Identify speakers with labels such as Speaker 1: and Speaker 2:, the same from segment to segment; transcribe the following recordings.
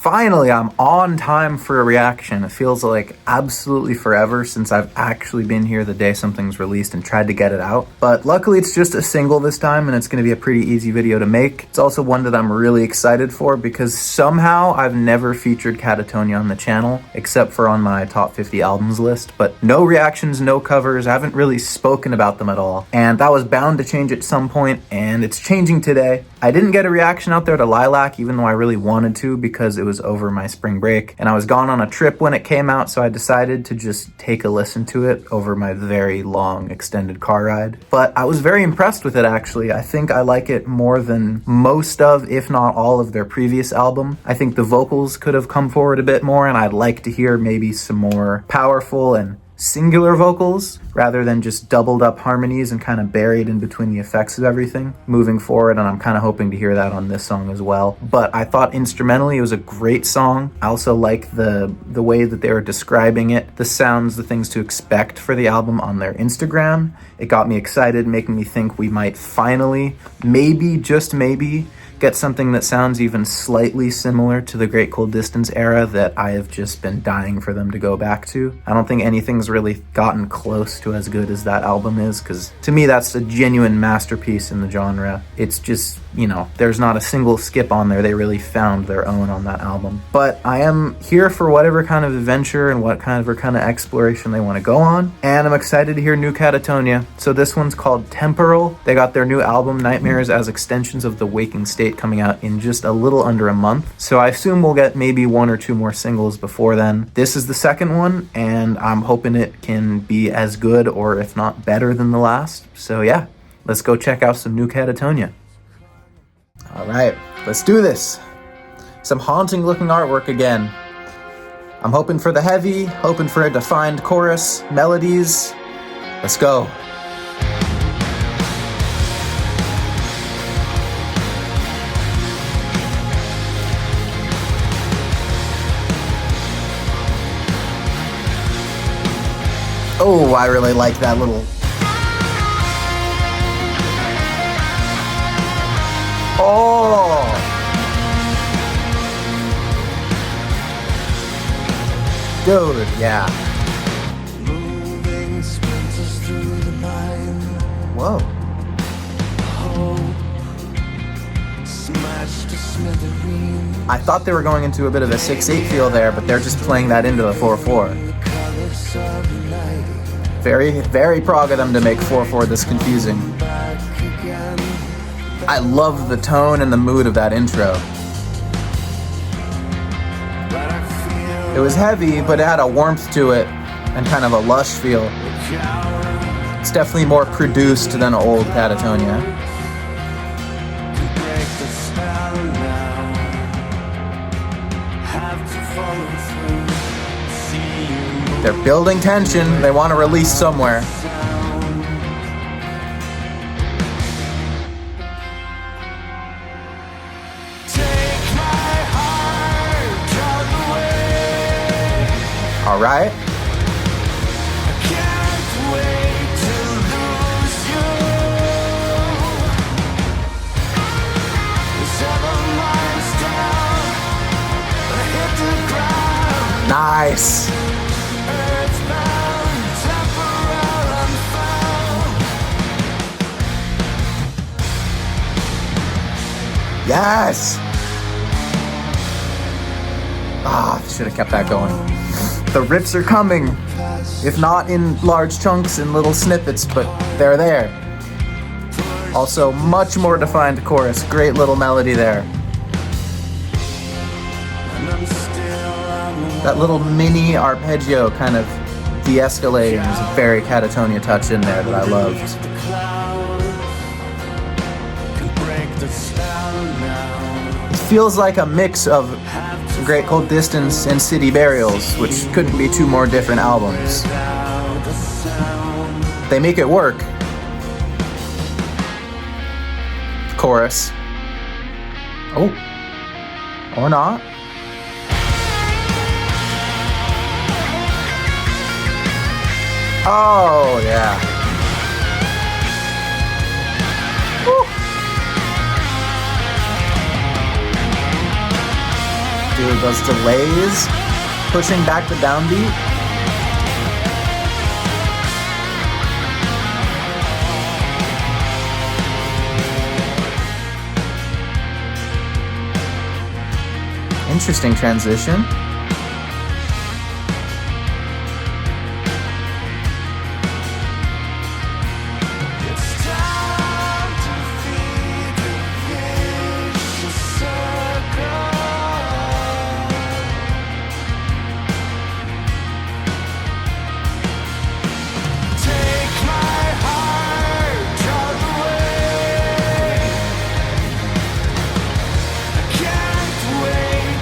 Speaker 1: Finally, I'm on time for a reaction. It feels like absolutely forever since I've actually been here the day something's released and tried to get it out. But luckily it's just a single this time and it's going to be a pretty easy video to make. It's also one that I'm really excited for because somehow I've never featured Katatonia on the channel except for on my top 50 albums list. But no reactions, no covers, I haven't really spoken about them at all. And that was bound to change at some point and it's changing today. I didn't get a reaction out there to Lilac even though I really wanted to because it was over my spring break and I was gone on a trip when it came out, so I decided to just take a listen to it over my very long extended car ride. But I was very impressed with it actually. I think I like it more than most of, if not all of their previous album. I think the vocals could have come forward a bit more and I'd like to hear maybe some more powerful and singular vocals rather than just doubled up harmonies and kind of buried in between the effects of everything moving forward, and I'm kind of hoping to hear that on this song as well. But I thought instrumentally it was a great song. I also like the way that they were describing it, the sounds, the things to expect for the album on their Instagram. It got me excited, making me think we might finally, maybe, just maybe, get something that sounds even slightly similar to the Great Cold Distance era that I have just been dying for them to go back to. I don't think anything's really gotten close to as good as that album is, because to me that's a genuine masterpiece in the genre. It's just, you know, there's not a single skip on there. They really found their own on that album. But I am here for whatever kind of adventure and what kind of exploration they want to go on, and I'm excited to hear new Katatonia. So this one's called Temporal. They got their new album Nightmares as Extensions of the Waking State coming out in just a little under a month, so I assume we'll get maybe one or two more singles before then. This is the second one and I'm hoping it can be as good or if not better than the last. So yeah, let's go check out some new Katatonia. All right, let's do this. Some haunting looking artwork again. I'm hoping for the heavy, hoping for a defined chorus, melodies. Let's go. Oh, I really like that little... Oh! Dude, yeah. Whoa. I thought they were going into a bit of a 6/8 feel there, but they're just playing that into the 4/4. Very, very prog of them to make 4/4 this confusing. I love the tone and the mood of that intro. It was heavy, but it had a warmth to it and kind of a lush feel. It's definitely more produced than old Katatonia. They're building tension. They want to release somewhere. All right. Nice. Yes. Ah, should have kept that going. The riffs are coming, if not in large chunks and little snippets, but they're there. Also, much more defined chorus. Great little melody there. That little mini arpeggio kind of de-escalating. There's a very Katatonia touch in there that I loved. It feels like a mix of Great Cold Distance and City Burials, which couldn't be two more different albums. They make it work. Chorus. Oh. Or not. Oh, yeah. Woo. to those delays, pushing back the downbeat. Interesting transition.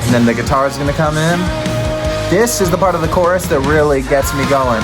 Speaker 1: And then the guitar is gonna come in. This is the part of the chorus that really gets me going.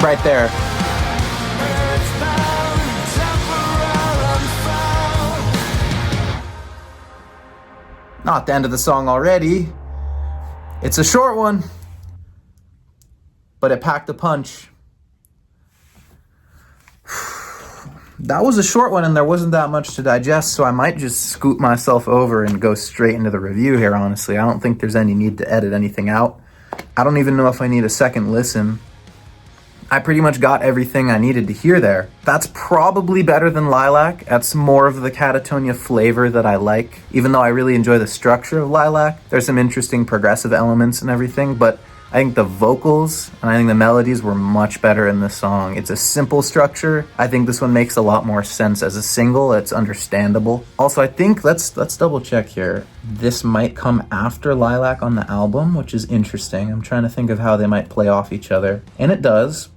Speaker 1: Right there. Not the end of the song already. It's a short one, but it packed a punch. That was a short one and there wasn't that much to digest, so I might just scoot myself over and go straight into the review here, honestly. I don't think there's any need to edit anything out. I don't even know if I need a second listen. I pretty much got everything I needed to hear there. That's probably better than Lilac. That's more of the Katatonia flavor that I like. Even though I really enjoy the structure of Lilac, there's some interesting progressive elements and everything, but I think the vocals and I think the melodies were much better in this song. It's a simple structure. I think this one makes a lot more sense as a single. It's understandable. Also, I think, let's double check here. This might come after Lilac on the album, which is interesting. I'm trying to think of how they might play off each other. And it does.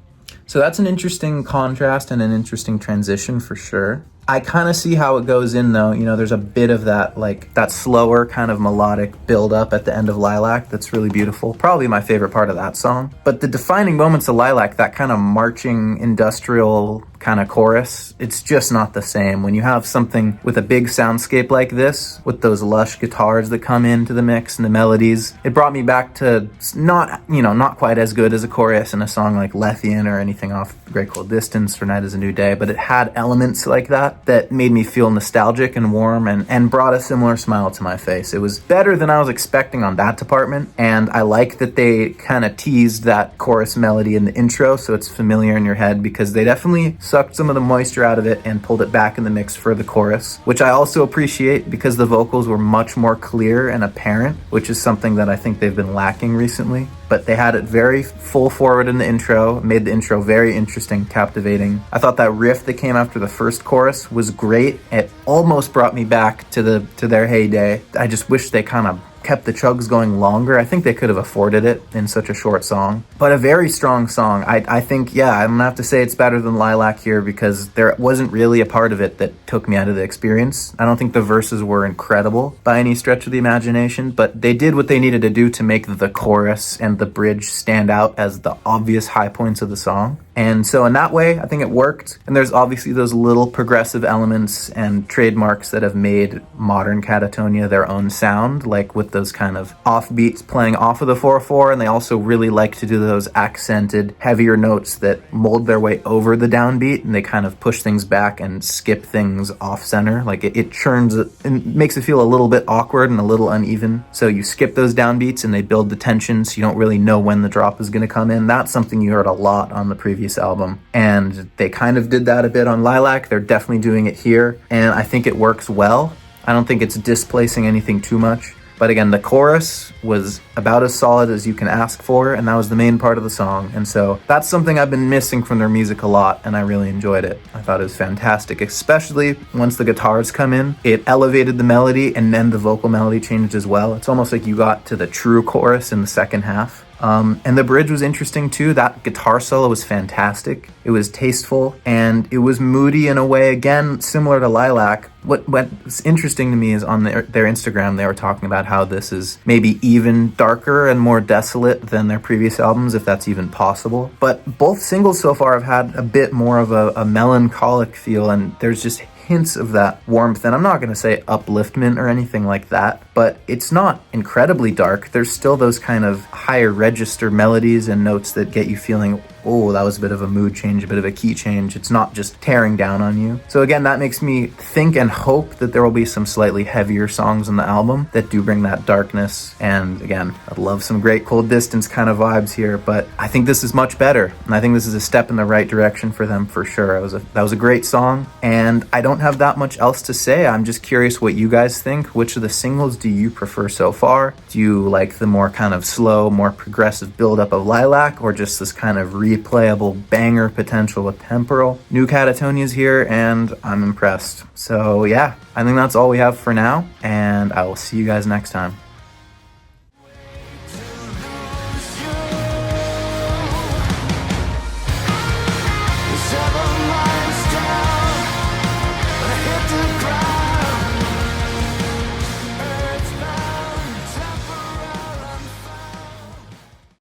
Speaker 1: So that's an interesting contrast and an interesting transition for sure. I kind of see how it goes in though. You know, there's a bit of that, like that slower kind of melodic build up at the end of Lilac that's really beautiful. Probably my favorite part of that song. But the defining moments of Lilac, that kind of marching industrial kind of chorus, it's just not the same. When you have something with a big soundscape like this, with those lush guitars that come into the mix and the melodies, it brought me back to not quite as good as a chorus in a song like Lethian or anything off The Great Cold Distance for Night is a New Day, but it had elements like that made me feel nostalgic and warm and brought a similar smile to my face. It was better than I was expecting on that department, and I like that they kind of teased that chorus melody in the intro so it's familiar in your head, because they definitely sucked some of the moisture out of it and pulled it back in the mix for the chorus, which I also appreciate because the vocals were much more clear and apparent, which is something that I think they've been lacking recently. But they had it very full forward in the intro, made the intro very interesting, captivating. I thought that riff that came after the first chorus was great. It almost brought me back to their heyday. I just wish they kind of kept the chugs going longer. I think they could have afforded it in such a short song, but a very strong song. I think, yeah, I'm gonna have to say it's better than Lilac here because there wasn't really a part of it that took me out of the experience. I don't think the verses were incredible by any stretch of the imagination, but they did what they needed to do to make the chorus and the bridge stand out as the obvious high points of the song. And so in that way, I think it worked. And there's obviously those little progressive elements and trademarks that have made modern Katatonia their own sound, like with those kind of offbeats playing off of the 4/4, and they also really like to do those accented, heavier notes that mold their way over the downbeat, and they kind of push things back and skip things off center. Like it churns it and makes it feel a little bit awkward and a little uneven. So you skip those downbeats and they build the tension so you don't really know when the drop is going to come in. That's something you heard a lot on the previous album, and they kind of did that a bit on Lilac. They're definitely doing it here, and I think it works well. I don't think it's displacing anything too much. But again, the chorus was about as solid as you can ask for, and that was the main part of the song. And so that's something I've been missing from their music a lot, and I really enjoyed it. I thought it was fantastic, especially once the guitars come in. It elevated the melody, and then the vocal melody changed as well. It's almost like you got to the true chorus in the second half. And the bridge was interesting too. That guitar solo was fantastic. It was tasteful and it was moody in a way, again, similar to Lilac. What's interesting to me is on their Instagram, they were talking about how this is maybe even darker and more desolate than their previous albums, if that's even possible. But both singles so far have had a bit more of a melancholic feel, and there's just hints of that warmth, and I'm not going to say upliftment or anything like that, but it's not incredibly dark. There's still those kind of higher register melodies and notes that get you feeling oh, that was a bit of a mood change, a bit of a key change. It's not just tearing down on you. So again, that makes me think and hope that there will be some slightly heavier songs on the album that do bring that darkness. And again, I'd love some Great Cold Distance kind of vibes here, but I think this is much better. And I think this is a step in the right direction for them for sure. That was a great song, and I don't have that much else to say. I'm just curious what you guys think. Which of the singles do you prefer so far? Do you like the more kind of slow, more progressive buildup of Lilac, or just this kind of replayable banger potential with Temporal? New Katatonia's here, and I'm impressed. So yeah, I think that's all we have for now, and I will see you guys next time.